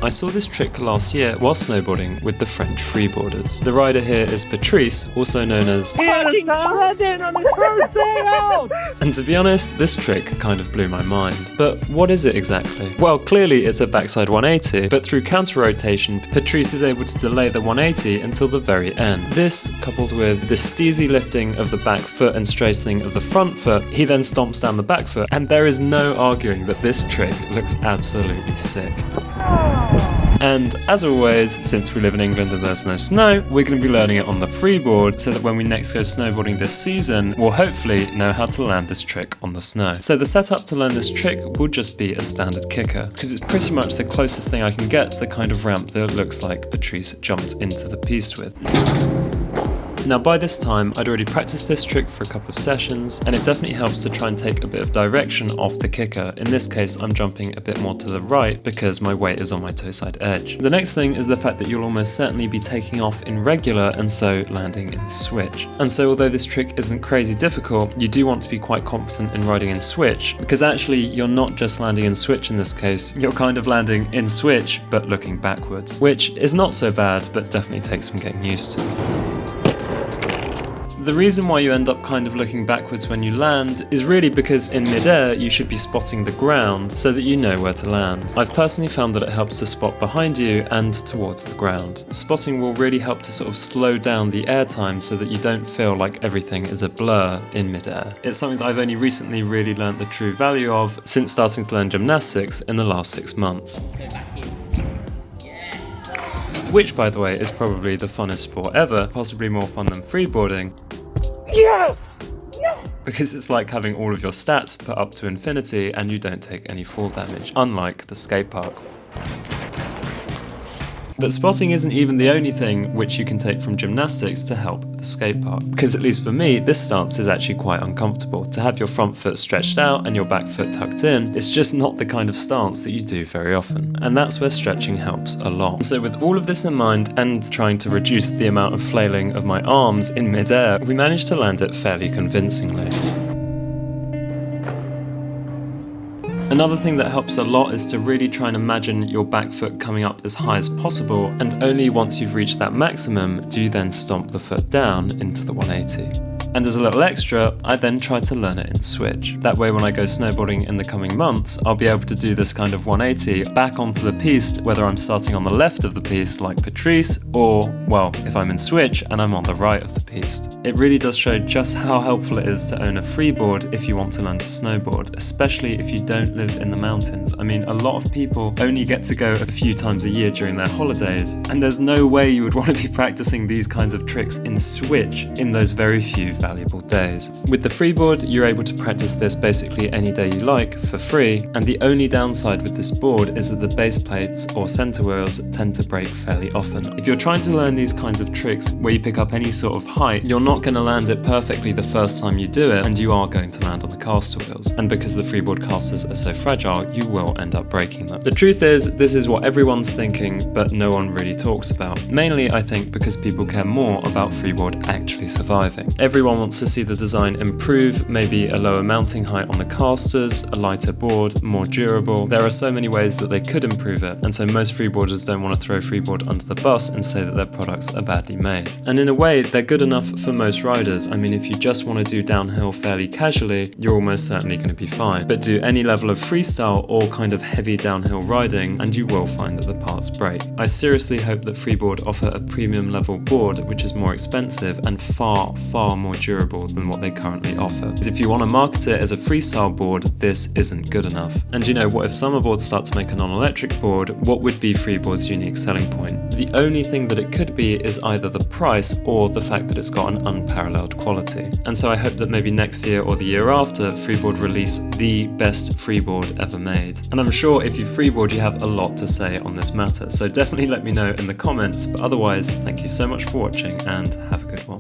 I saw this trick last year while snowboarding with the French freeboarders. The rider here is Patrice, also known as and to be honest, this trick kind of blew my mind. But what is it exactly? Well, clearly it's a backside 180, but through counter rotation, Patrice is able to delay the 180 until the very end. This, coupled with the steezy lifting of the back foot and straightening of the front foot, he then stomps down the back foot, and there is no arguing that this trick looks absolutely sick. And as always, since we live in England and there's no snow, we're going to be learning it on the freeboard so that when we next go snowboarding this season, we'll hopefully know how to land this trick on the snow. So the setup to learn this trick will just be a standard kicker, because it's pretty much the closest thing I can get to the kind of ramp that it looks like Patrice jumped into the piste with. Now by this time, I'd already practiced this trick for a couple of sessions, and it definitely helps to try and take a bit of direction off the kicker. In this case, I'm jumping a bit more to the right because my weight is on my toe side edge. The next thing is the fact that you'll almost certainly be taking off in regular and so landing in switch. And so although this trick isn't crazy difficult, you do want to be quite confident in riding in switch, because actually you're not just landing in switch in this case, you're kind of landing in switch but looking backwards, which is not so bad but definitely takes some getting used to. The reason why you end up kind of looking backwards when you land is really because in mid-air you should be spotting the ground so that you know where to land. I've personally found that it helps to spot behind you and towards the ground. Spotting will really help to sort of slow down the air time so that you don't feel like everything is a blur in mid-air. It's something that I've only recently really learnt the true value of since starting to learn gymnastics in the last 6 months. Which, by the way, is probably the funnest sport ever, possibly more fun than freeboarding. Yes! Because it's like having all of your stats put up to infinity and you don't take any fall damage, unlike the skate park. But spotting isn't even the only thing which you can take from gymnastics to help the skate park. Because at least for me, this stance is actually quite uncomfortable. To have your front foot stretched out and your back foot tucked in, it's just not the kind of stance that you do very often. And that's where stretching helps a lot. And so with all of this in mind and trying to reduce the amount of flailing of my arms in mid-air, we managed to land it fairly convincingly. Another thing that helps a lot is to really try and imagine your back foot coming up as high as possible, and only once you've reached that maximum do you then stomp the foot down into the 180. And as a little extra, I then try to learn it in switch. That way when I go snowboarding in the coming months, I'll be able to do this kind of 180 back onto the piste, whether I'm starting on the left of the piste like Patrice, or, well, if I'm in switch and I'm on the right of the piste. It really does show just how helpful it is to own a freeboard if you want to learn to snowboard, especially if you don't live in the mountains. I mean, a lot of people only get to go a few times a year during their holidays, and there's no way you would want to be practicing these kinds of tricks in switch in those very few valuable days. With the freeboard, you're able to practice this basically any day you like for free, and the only downside with this board is that the base plates or center wheels tend to break fairly often. If you're trying to learn these kinds of tricks where you pick up any sort of height, you're not going to land it perfectly the first time you do it, and you are going to land on the caster wheels. And because the freeboard casters are so fragile, you will end up breaking them. The truth is, this is what everyone's thinking, but no one really talks about. Mainly, I think, because people care more about freeboard actually surviving. Everyone wants to see the design improve, maybe a lower mounting height on the casters, a lighter board, more durable. There are so many ways that they could improve it, and so most freeboarders don't want to throw freeboard under the bus and say that their products are badly made. And in a way, they're good enough for most riders. I mean, if you just want to do downhill fairly casually, you're almost certainly going to be fine. But do any level of freestyle or kind of heavy downhill riding, and you will find that the parts break. I seriously hope that Freeboard offer a premium level board which is more expensive and far more durable than what they currently offer. Because if you want to market it as a freestyle board, this isn't good enough. And you know, what if Summerboard start to make a non-electric board? What would be Freeboard's unique selling point? The only thing that it could be is either the price or the fact that it's got an unparalleled quality. And so I hope that maybe next year or the year after, Freeboard release the best freeboard ever made. And I'm sure if you freeboard, you have a lot to say on this matter. So definitely let me know in the comments. But otherwise, thank you so much for watching and have a good one.